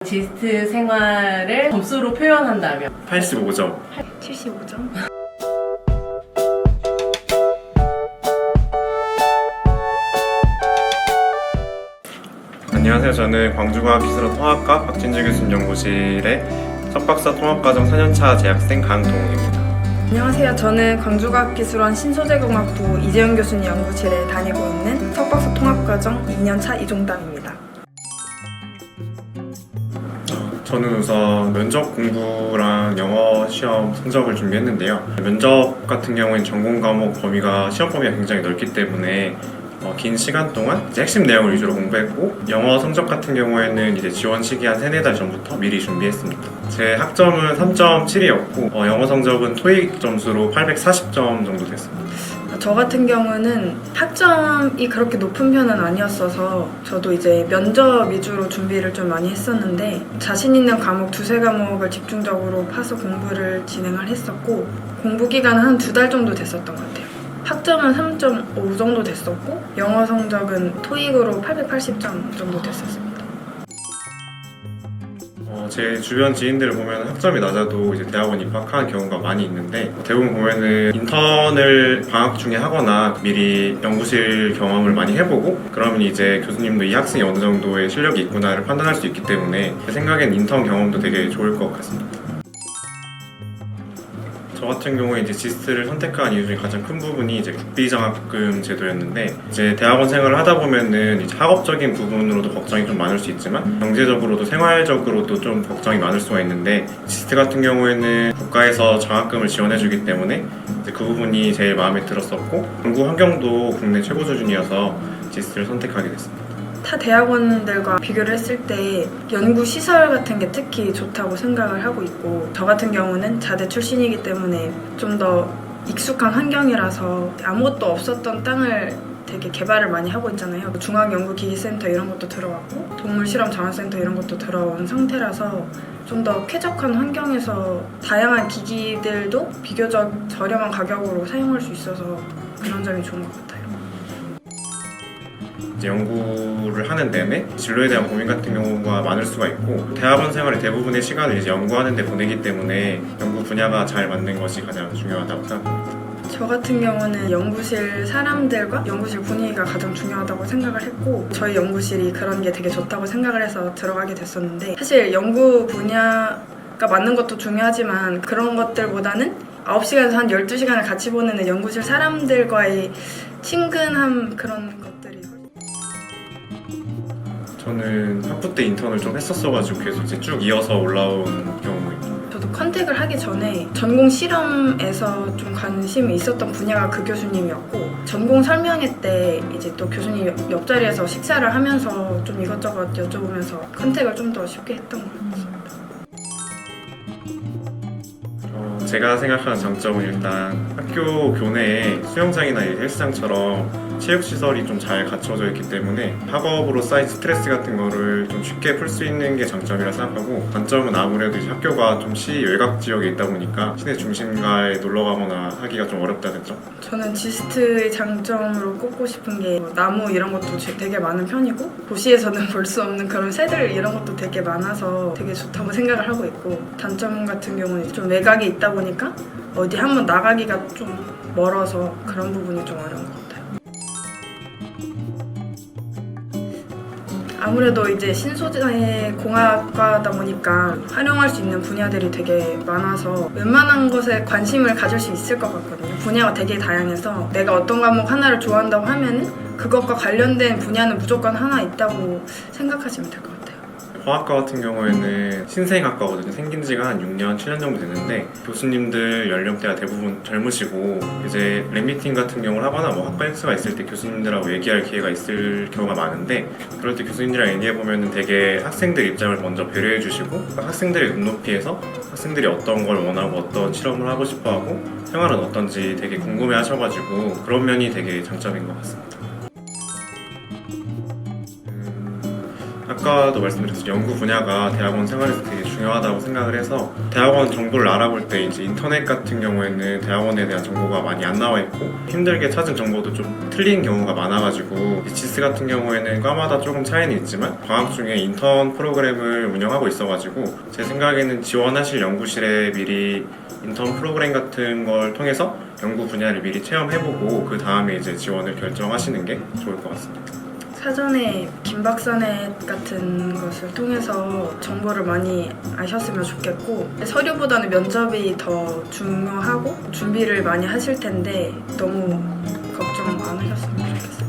지스트 생활을 점수로 표현한다면 85점. 75점. 안녕하세요. 저는 광주과학기술원 통합과 박진주 교수님 연구실의 석박사 통합과정 4년차 재학생 강동욱입니다. 안녕하세요. 저는 광주과학기술원 신소재공학부 이재용 교수님 연구실에 다니고 있는 석박사 통합과정 2년차 이종담입니다. 저는 우선 면접 공부랑 영어 시험 성적을 준비했는데요. 면접 같은 경우에는 전공 과목 범위가 시험 범위가 굉장히 넓기 때문에 긴 시간 동안 이제 핵심 내용을 위주로 공부했고, 영어 성적 같은 경우에는 이제 지원 시기 한 3-4달 전부터 미리 준비했습니다. 제 학점은 3.7이었고 영어 성적은 토익 점수로 840점 정도 됐습니다. 저 같은 경우는 학점이 그렇게 높은 편은 아니었어서 저도 이제 면접 위주로 준비를 좀 많이 했었는데, 자신 있는 과목 2-3과목을 집중적으로 파서 공부를 진행을 했었고, 공부 기간은 한 2달 정도 됐었던 것 같아요. 학점은 3.5 정도 됐었고, 영어 성적은 토익으로 880점 정도 됐었습니다. 제 주변 지인들을 보면 학점이 낮아도 이제 대학원 입학하는 경우가 많이 있는데, 대부분 보면은 인턴을 방학 중에 하거나 미리 연구실 경험을 많이 해보고, 그러면 이제 교수님도 이 학생이 어느 정도의 실력이 있구나를 판단할 수 있기 때문에 제 생각엔 인턴 경험도 되게 좋을 것 같습니다. 저 같은 경우에 이제 지스트를 선택한 이유 중에 가장 큰 부분이 이제 국비장학금 제도였는데, 이제 대학원 생활을 하다 보면은 이제 학업적인 부분으로도 걱정이 좀 많을 수 있지만 경제적으로도 생활적으로도 좀 걱정이 많을 수가 있는데, 지스트 같은 경우에는 국가에서 장학금을 지원해주기 때문에 이제 그 부분이 제일 마음에 들었었고, 연구 환경도 국내 최고 수준이어서 지스트를 선택하게 됐습니다. 타 대학원들과 비교를 했을 때 연구 시설 같은 게 특히 좋다고 생각을 하고 있고, 저 같은 경우는 자대 출신이기 때문에 좀 더 익숙한 환경이라서 아무것도 없었던 땅을 되게 개발을 많이 하고 있잖아요. 중앙연구기기센터 이런 것도 들어왔고 동물실험자원센터 이런 것도 들어온 상태라서 좀 더 쾌적한 환경에서 다양한 기기들도 비교적 저렴한 가격으로 사용할 수 있어서 그런 점이 좋은 것 같아요. 이제 연구를 하는 내내 진로에 대한 고민 같은 경우가 많을 수가 있고, 대학원 생활의 대부분의 시간을 이제 연구하는 데 보내기 때문에 연구 분야가 잘 맞는 것이 가장 중요하다고 생각합니다. 저 같은 경우는 연구실 사람들과 연구실 분위기가 가장 중요하다고 생각을 했고, 저희 연구실이 그런 게 되게 좋다고 생각을 해서 들어가게 됐었는데, 사실 연구 분야가 맞는 것도 중요하지만 그런 것들보다는 9시간에서 한 12시간을 같이 보내는 연구실 사람들과의 친근함, 그런 것들이. 저는 학부 때 인턴을 좀 했었어가지고 계속 이제 쭉 이어서 올라온 경우입니다. 저도 컨택을 하기 전에 전공 실험에서 좀 관심이 있었던 분야가 그 교수님이었고, 전공 설명회 때 이제 또 교수님 옆자리에서 식사를 하면서 좀 이것저것 여쭤보면서 컨택을 좀 더 쉽게 했던 것 같습니다. 제가 생각하는 장점은 일단 학교 교내에 수영장이나 헬스장처럼 체육시설이 좀 잘 갖춰져 있기 때문에 학업으로 쌓인 스트레스 같은 거를 좀 쉽게 풀 수 있는 게 장점이라 생각하고, 단점은 아무래도 이제 학교가 좀 시 외곽 지역에 있다 보니까 시내 중심가에 놀러 가거나 하기가 좀 어렵다는 점. 저는 지스트의 장점으로 꼽고 싶은 게 나무 이런 것도 되게 많은 편이고, 도시에서는 볼 수 없는 그런 새들 이런 것도 되게 많아서 되게 좋다고 생각을 하고 있고, 단점 같은 경우는 좀 외곽에 있다 보니까 어디 한번 나가기가 좀 멀어서 그런 부분이 좀 어려운 것 같아요. 아무래도 이제 신소재 공학과다 보니까 활용할 수 있는 분야들이 되게 많아서 웬만한 것에 관심을 가질 수 있을 것 같거든요. 분야가 되게 다양해서 내가 어떤 과목 하나를 좋아한다고 하면은 그것과 관련된 분야는 무조건 하나 있다고 생각하시면 될 것 같아요. 화학과 같은 경우에는 신생학과거든요. 생긴 지가 한 6년, 7년 정도 됐는데 교수님들 연령대가 대부분 젊으시고, 이제 랩미팅 같은 경우를 하거나 뭐 학과 행사가 있을 때 교수님들하고 얘기할 기회가 있을 경우가 많은데, 그럴 때 교수님들이랑 얘기해보면 되게 학생들 입장을 먼저 배려해 주시고, 학생들의 눈높이에서 학생들이 어떤 걸 원하고 어떤 실험을 하고 싶어하고 생활은 어떤지 되게 궁금해 하셔가지고 그런 면이 되게 장점인 것 같습니다. 아까도 말씀드렸듯이 연구 분야가 대학원 생활에서 되게 중요하다고 생각을 해서 대학원 정보를 알아볼 때 이제 인터넷 같은 경우에는 대학원에 대한 정보가 많이 안 나와 있고 힘들게 찾은 정보도 좀 틀린 경우가 많아가지고 지스 같은 경우에는 과마다 조금 차이는 있지만 방학 중에 인턴 프로그램을 운영하고 있어가지고 제 생각에는 지원하실 연구실에 미리 인턴 프로그램 같은 걸 통해서 연구 분야를 미리 체험해보고 그 다음에 이제 지원을 결정하시는 게 좋을 것 같습니다. 사전에 김박사넷 같은 것을 통해서 정보를 많이 아셨으면 좋겠고 서류보다는 면접이 더 중요하고 준비를 많이 하실 텐데 너무 걱정 안 하셨으면 좋겠어요.